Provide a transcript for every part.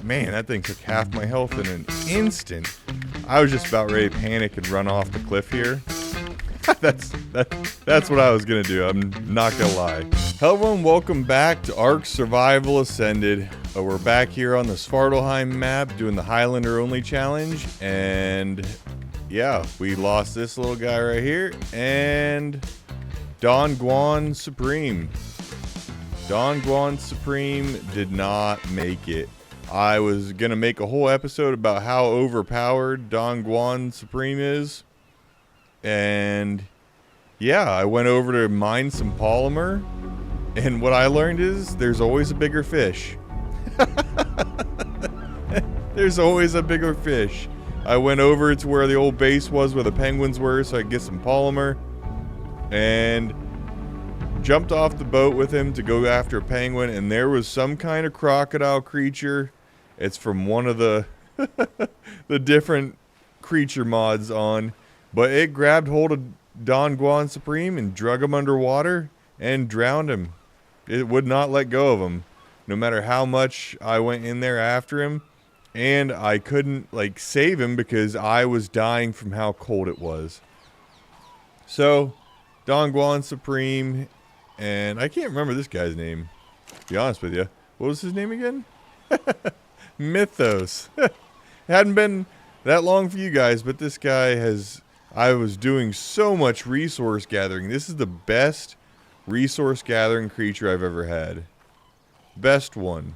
Man, that thing took half my health in an instant. I was just about ready to panic and run off the cliff here. That's what I was gonna do. I'm not gonna lie. Hello everyone, welcome back to Ark Survival Ascended. We're back here on the Svartalheim map doing the Highlander only challenge, and yeah, we lost this little guy right here and Don Guan Supreme. Don Guan Supreme did not make it. I was gonna make a whole episode about how overpowered Don Guan Supreme is. And yeah, I went over to mine some polymer, and what I learned is there's always a bigger fish. There's always a bigger fish. I went over to where the old base was, where the penguins were, so I could get some polymer, and jumped off the boat with him to go after a penguin, and there was some kind of crocodile creature. It's from one of the the different creature mods on. But it grabbed hold of Don Guan Supreme and drug him underwater and drowned him. It would not let go of him, no matter how much I went in there after him. And I couldn't, save him because I was dying from how cold it was. So, Don Guan Supreme, and I can't remember this guy's name, to be honest with you. What was his name again? Mythos. It hadn't been that long for you guys, but this guy has... I was doing so much resource gathering. This is the best resource gathering creature I've ever had. Best one.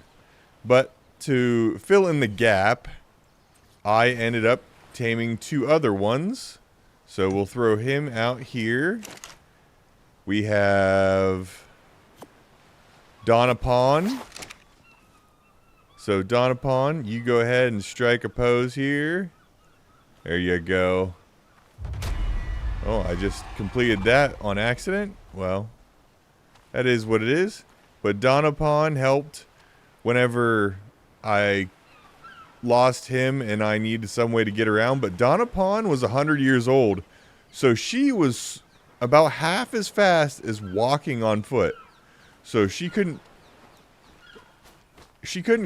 But to fill in the gap, I ended up taming two other ones. So we'll throw him out here. We have Donapon. So Donapon, you go ahead and strike a pose here. There you go. Oh, I just completed that on accident. Well, that is what it is. But Donapon helped whenever I lost him and I needed some way to get around. But Donapon was 100 years old, so she was about half as fast as walking on foot. So she couldn't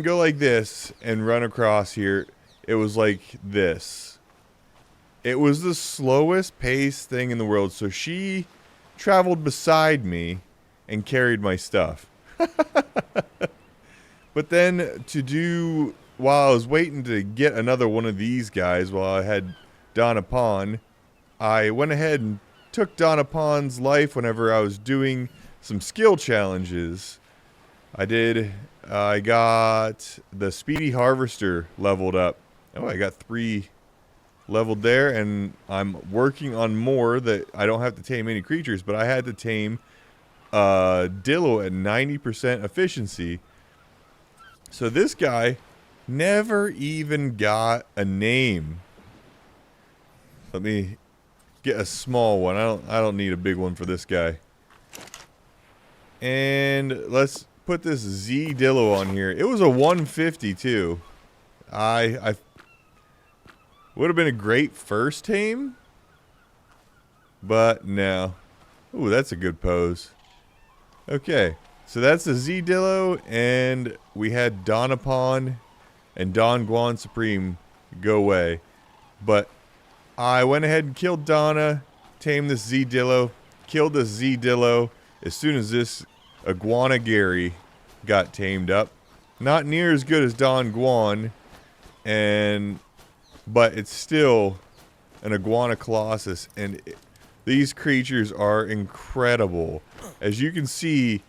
go like this and run across here. It was like this. It was the slowest paced thing in the world, so she traveled beside me and carried my stuff. But then while I was waiting to get another one of these guys while I had Donapon, I went ahead and took Donapon's life whenever I was doing some skill challenges. I got the Speedy Harvester leveled up. Oh, I got 3 leveled there, and I'm working on more that I don't have to tame any creatures, but I had to tame Dillo at 90% efficiency. So this guy never even got a name. Let me get a small one. I don't need a big one for this guy. And let's put this Z Dillo on here. It was a 150 too. I would have been a great first tame, but no. Ooh, that's a good pose. Okay, so that's the Z-Dillo, and we had Donapon and Don Guan Supreme go away. But I went ahead and killed Donna, tamed this Z-Dillo, killed this Z-Dillo as soon as this Iguana Gary got tamed up. Not near as good as Don Guan, but it's still an Iguana Colossus, and these creatures are incredible. As you can see,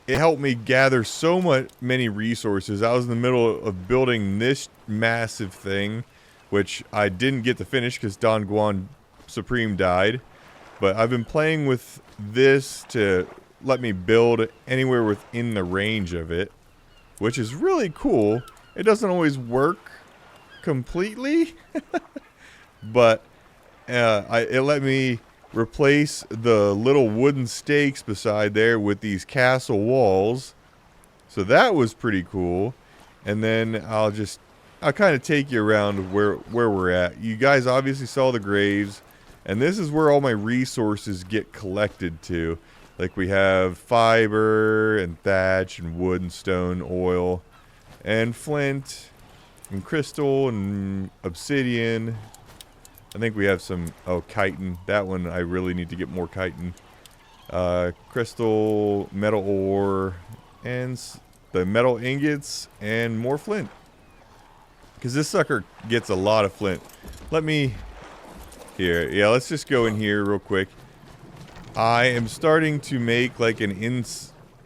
it helped me gather so many resources. I was in the middle of building this massive thing, which I didn't get to finish because Don Guan Supreme died. But I've been playing with this to let me build anywhere within the range of it, which is really cool. It doesn't always work completely, but it let me replace the little wooden stakes beside there with these castle walls, so that was pretty cool. And then I'll kind of take you around where we're at. You guys obviously saw the graves, and this is where all my resources get collected to. Like, we have fiber and thatch and wood and stone, oil and flint and crystal and obsidian. I think we have some, oh, chitin. That one I really need to get more chitin. Crystal, metal ore, and the metal ingots, and more flint. Because this sucker gets a lot of flint. Let me, here, yeah, let's just go in here real quick. I am starting to make like an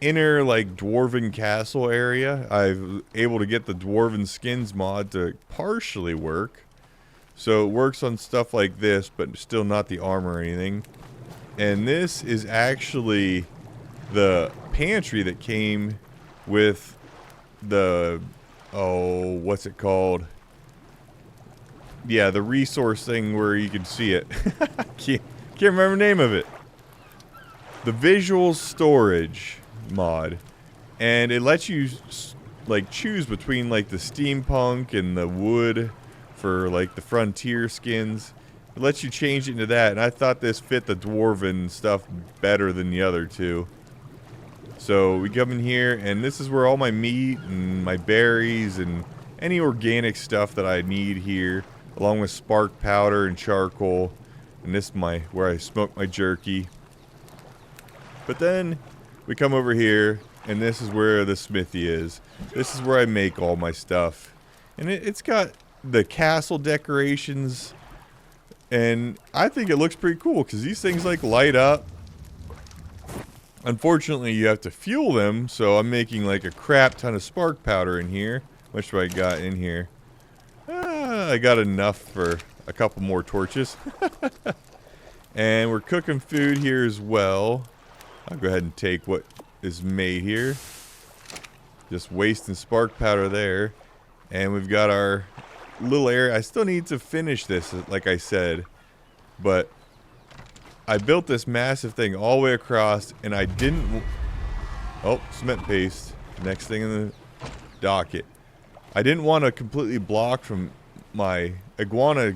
inner like dwarven castle area. I've able to get the dwarven skins mod to partially work. So it works on stuff like this, but still not the armor or anything. And this is actually the pantry that came with the, oh, what's it called? Yeah, the resource thing where you can see it. can't remember the name of it. The visual storage mod. And it lets you like choose between like the steampunk and the wood for like the frontier skins. It lets you change it into that, and I thought this fit the dwarven stuff better than the other two. So we come in here, and this is where all my meat and my berries and any organic stuff that I need here, along with spark powder and charcoal. And this is where I smoke my jerky. But then we come over here, and this is where the smithy is. This is where I make all my stuff. And it's got the castle decorations. And I think it looks pretty cool because these things like light up. Unfortunately, you have to fuel them, so I'm making like a crap ton of spark powder in here. How much do I got in here? I got enough for a couple more torches. And we're cooking food here as well. I'll go ahead and take what is made here. Just wasting spark powder there. And we've got our little area. I still need to finish this, like I said, but I built this massive thing all the way across, and I didn't. Oh, cement paste. Next thing in the docket. I didn't want to completely block from my iguana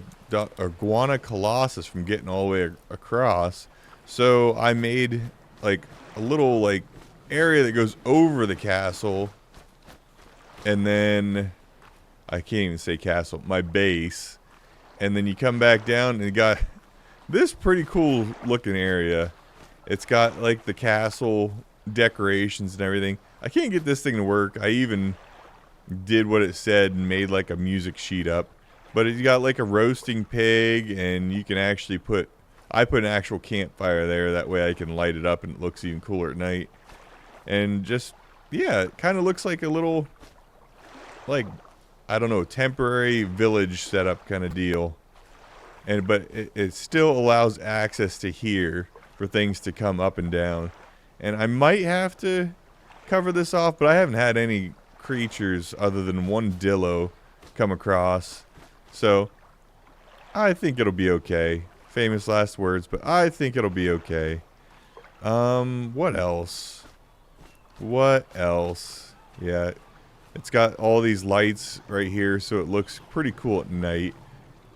colossus from getting all the way across, so I made like a little like area that goes over the castle, and then I can't even say castle, my base. And then you come back down and you got this pretty cool looking area. It's got like the castle decorations and everything. I can't get this thing to work. I even did what it said and made like a music sheet up. But you got like a roasting pig, and you can actually I put an actual campfire there. That way I can light it up and it looks even cooler at night. And just, yeah, it kind of looks like a little, like, I don't know, temporary village setup kind of deal. But it still allows access to here for things to come up and down. And I might have to cover this off, but I haven't had any creatures other than one dillo come across. So I think it'll be okay. Famous last words, but I think it'll be okay. What else? What else? Yeah. It's got all these lights right here, so it looks pretty cool at night.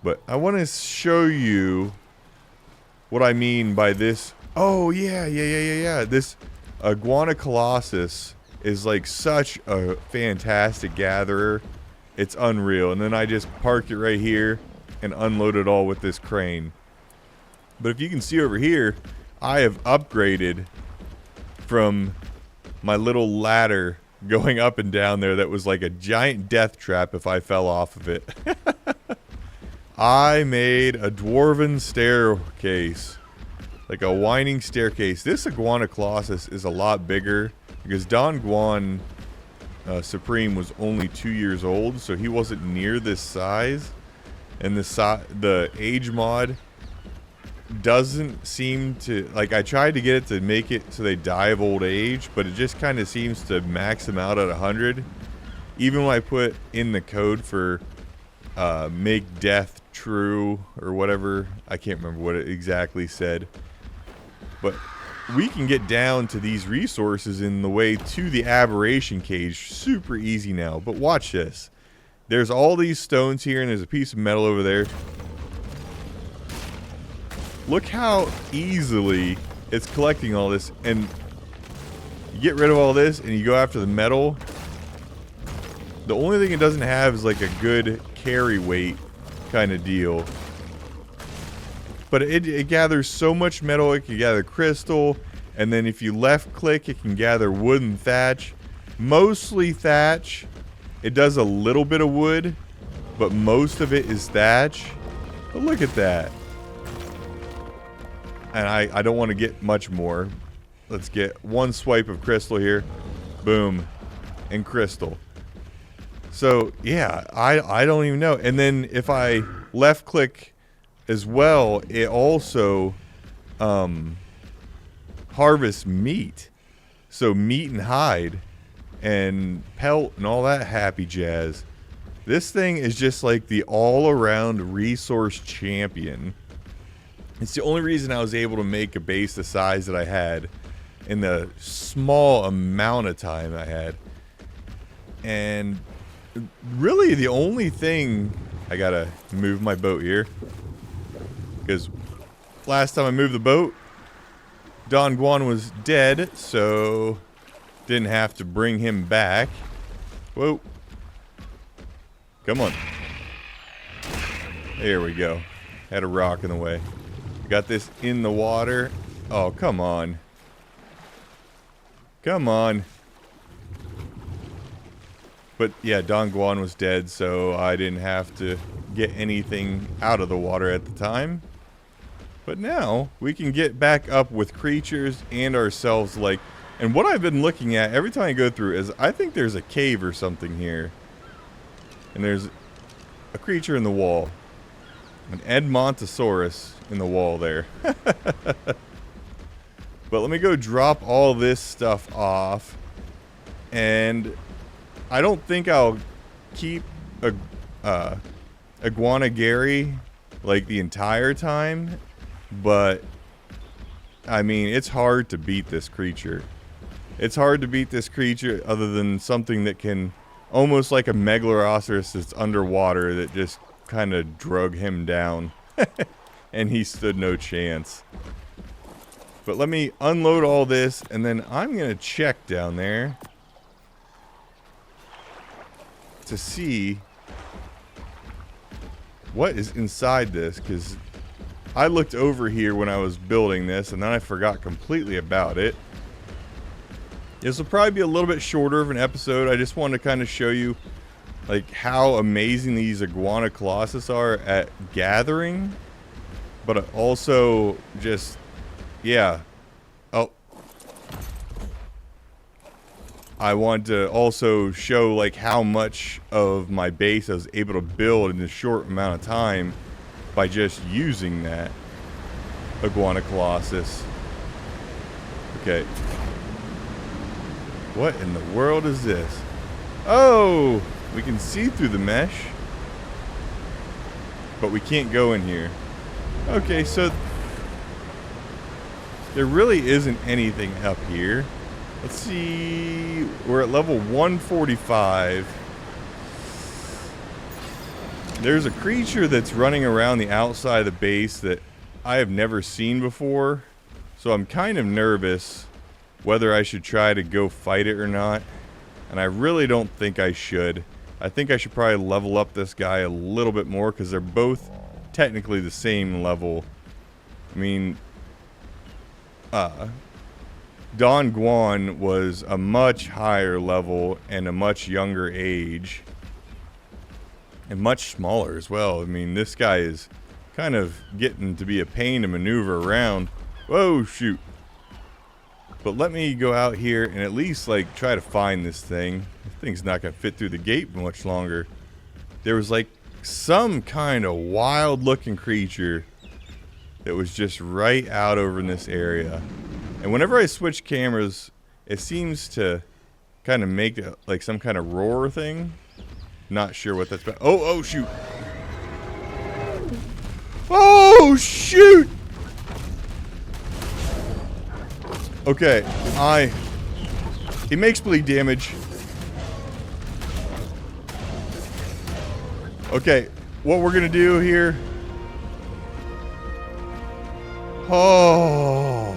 But I want to show you what I mean by this. Oh, yeah. This iguana colossus is like such a fantastic gatherer. It's unreal. And then I just park it right here and unload it all with this crane. But if you can see over here, I have upgraded from my little ladder going up and down there that was like a giant death trap if I fell off of it. I made a dwarven staircase, like a winding staircase. This iguana colossus is a lot bigger because Don Guan Supreme was only 2 years old, so he wasn't near this size. And the age mod doesn't seem to, like, I tried to get it to make it so they die of old age, but it just kind of seems to max them out at 100. Even when I put in the code for make death true or whatever, I can't remember what it exactly said, but we can get down to these resources in the way to the aberration cage super easy now. But watch this. There's all these stones here, and there's a piece of metal over there. Look how easily it's collecting all this, and you get rid of all this and you go after the metal, The only thing it doesn't have is like a good carry weight kind of deal. But it gathers so much metal. It can gather crystal. And then if you left click, it can gather wood and thatch. Mostly thatch. It does a little bit of wood, but most of it is thatch. But look at that. And I don't want to get much more. Let's get one swipe of crystal here. Boom. And crystal. So, yeah, I don't even know. And then if I left click as well, it also harvests meat. So meat and hide and pelt and all that happy jazz. This thing is just like the all-around resource champion. It's the only reason I was able to make a base the size that I had in the small amount of time I had. And really the only thing... I gotta move my boat here. Because last time I moved the boat, Don Guan was dead, so didn't have to bring him back. Whoa. Come on. There we go. Had a rock in the way. Got this in the water. Oh, come on. Come on. But yeah, Don Guan was dead, so I didn't have to get anything out of the water at the time. But now we can get back up with creatures and ourselves, like, and what I've been looking at every time I go through is I think there's a cave or something here. And there's a creature in the wall. An Edmontosaurus in the wall there. But let me go drop all this stuff off. And I don't think I'll keep Iguana Gary like the entire time. But, I mean, it's hard to beat this creature. It's hard to beat this creature other than something that can, almost like a Megalorosaurus that's underwater that just kind of drug him down. And he stood no chance. But let me unload all this, and then I'm going to check down there to see what is inside this, because I looked over here when I was building this, and then I forgot completely about it. This will probably be a little bit shorter of an episode. I just wanted to kind of show you like how amazing these iguana colossus are at gathering, but also just, yeah. Oh, I want to also show like how much of my base I was able to build in this short amount of time by just using that iguana colossus. Okay. What in the world is this? Oh, we can see through the mesh, but we can't go in here. Okay, so there really isn't anything up here. Let's see. We're at level 145. There's a creature that's running around the outside of the base that I have never seen before. So I'm kind of nervous whether I should try to go fight it or not. And I really don't think I should. I think I should probably level up this guy a little bit more because they're both technically the same level. I mean, Don Guan was a much higher level and a much younger age. And much smaller as well. I mean, this guy is kind of getting to be a pain to maneuver around. Whoa, shoot. But let me go out here and at least like try to find this thing. This thing's not going to fit through the gate much longer. There was like some kind of wild looking creature that was just right out over in this area. And whenever I switch cameras, it seems to kind of make like some kind of roar thing. Not sure what that's about. Oh, shoot. Oh, shoot. Okay, he makes bleed damage. Okay, what we're gonna do here. Oh.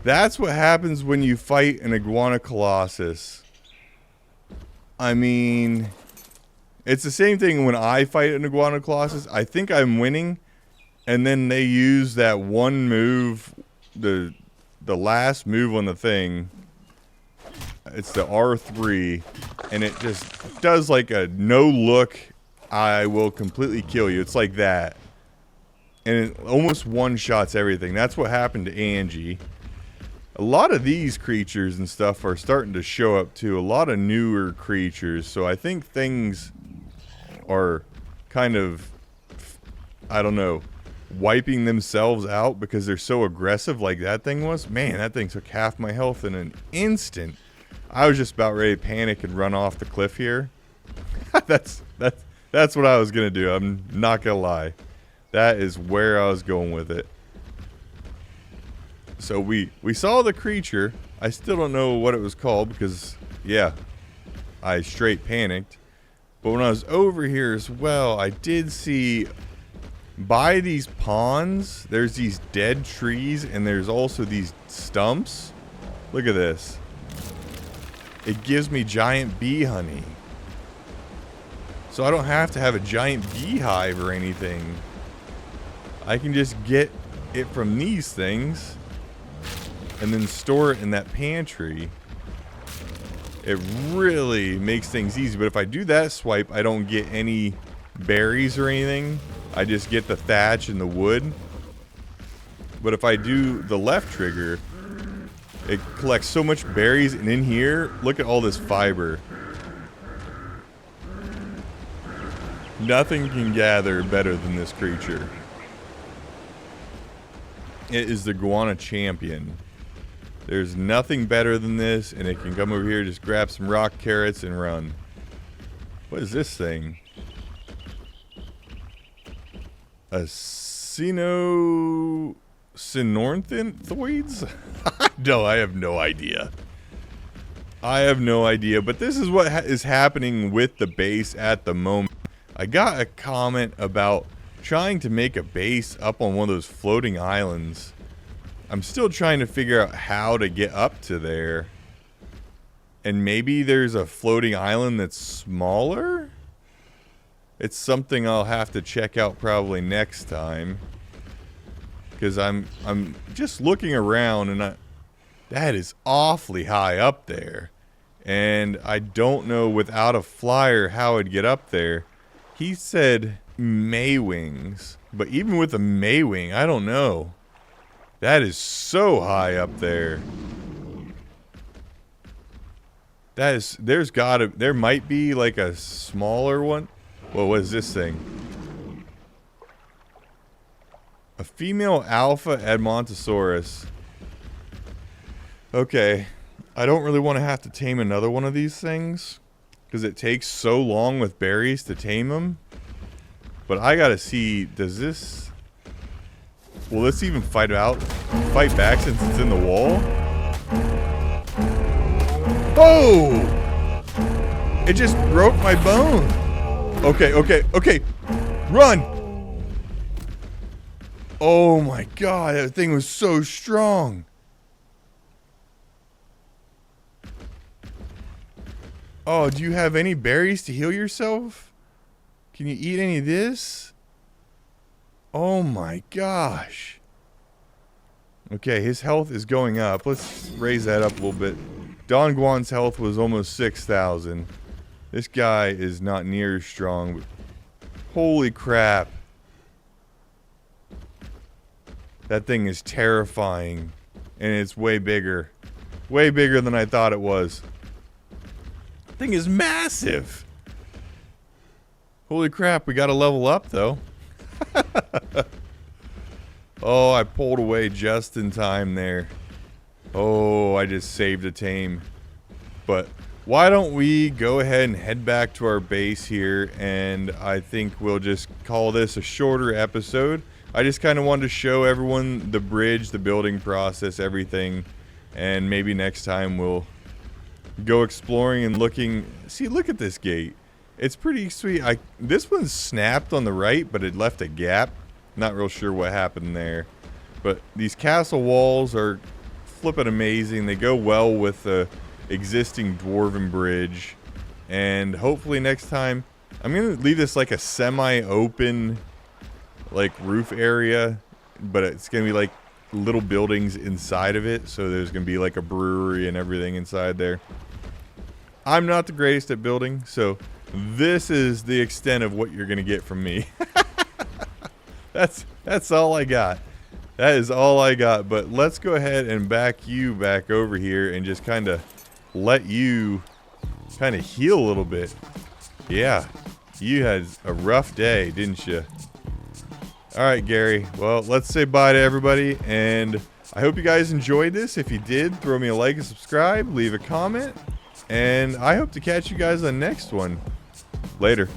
That's what happens when you fight an iguana colossus. I mean, it's the same thing when I fight an iguana colossus. I think I'm winning, and then they use that one move, the last move on the thing. It's the R3, and it just does like a no look, I will completely kill you. It's like that. And it almost one-shots everything. That's what happened to Angie. A lot of these creatures and stuff are starting to show up too. A lot of newer creatures. So I think things are kind of, I don't know, wiping themselves out because they're so aggressive like that thing was. Man, that thing took half my health in an instant. I was just about ready to panic and run off the cliff here. That's what I was going to do. I'm not going to lie. That is where I was going with it. So we saw the creature. I still don't know what it was called because, yeah, I straight panicked. But when I was over here as well, I did see by these ponds, there's these dead trees and there's also these stumps. Look at this. It gives me giant bee honey. So I don't have to have a giant beehive or anything. I can just get it from these things and then store it in that pantry. It really makes things easy. But if I do that swipe, I don't get any berries or anything. I just get the thatch and the wood. But if I do the left trigger, it collects so much berries. And in here, look at all this fiber. Nothing can gather better than this creature. It is the iguana champion. There's nothing better than this, and it can come over here, just grab some rock carrots and run. What is this thing? A Sinornithoids? No, I have no idea. I have no idea, but this is what is happening with the base at the moment. I got a comment about trying to make a base up on one of those floating islands. I'm still trying to figure out how to get up to there. And maybe there's a floating island that's smaller? It's something I'll have to check out probably next time. Because I'm just looking around and that is awfully high up there. And I don't know without a flyer how I'd get up there. He said Maywings, but even with a Maywing, I don't know. That is so high up there. There might be like a smaller one. Whoa, what is this thing? A female alpha Edmontosaurus. Okay, I don't really want to have to tame another one of these things because it takes so long with berries to tame them. But I gotta see, does this... Will this even fight back since it's in the wall? Oh! It just broke my bone. Okay. Run! Oh my god, that thing was so strong. Oh, do you have any berries to heal yourself? Can you eat any of this? Oh my gosh. Okay, his health is going up. Let's raise that up a little bit. Don Guan's health was almost 6,000. This guy is not near as strong. But holy crap. That thing is terrifying. And it's way bigger. Way bigger than I thought it was. That thing is massive. Holy crap, we gotta level up though. Oh, I pulled away just in time there. Oh, I just saved a tame. But why don't we go ahead and head back to our base here, and I think we'll just call this a shorter episode. I just kind of wanted to show everyone the bridge, the building process, everything, and maybe next time we'll go exploring and looking. See, look at this gate. It's pretty sweet. This one snapped on the right, but it left a gap. Not real sure what happened there. But these castle walls are flippin' amazing. They go well with the existing dwarven bridge. And hopefully next time, I'm going to leave this like a semi-open, like, roof area. But it's going to be like little buildings inside of it. So there's going to be like a brewery and everything inside there. I'm not the greatest at building, so this is the extent of what you're going to get from me. That's all I got. That is all I got. But let's go ahead and back you back over here and just kind of let you kind of heal a little bit. Yeah, you had a rough day, didn't you? All right, Gary. Well, let's say bye to everybody, and I hope you guys enjoyed this. If you did, throw me a like and subscribe, leave a comment, and I hope to catch you guys on the next one. Later.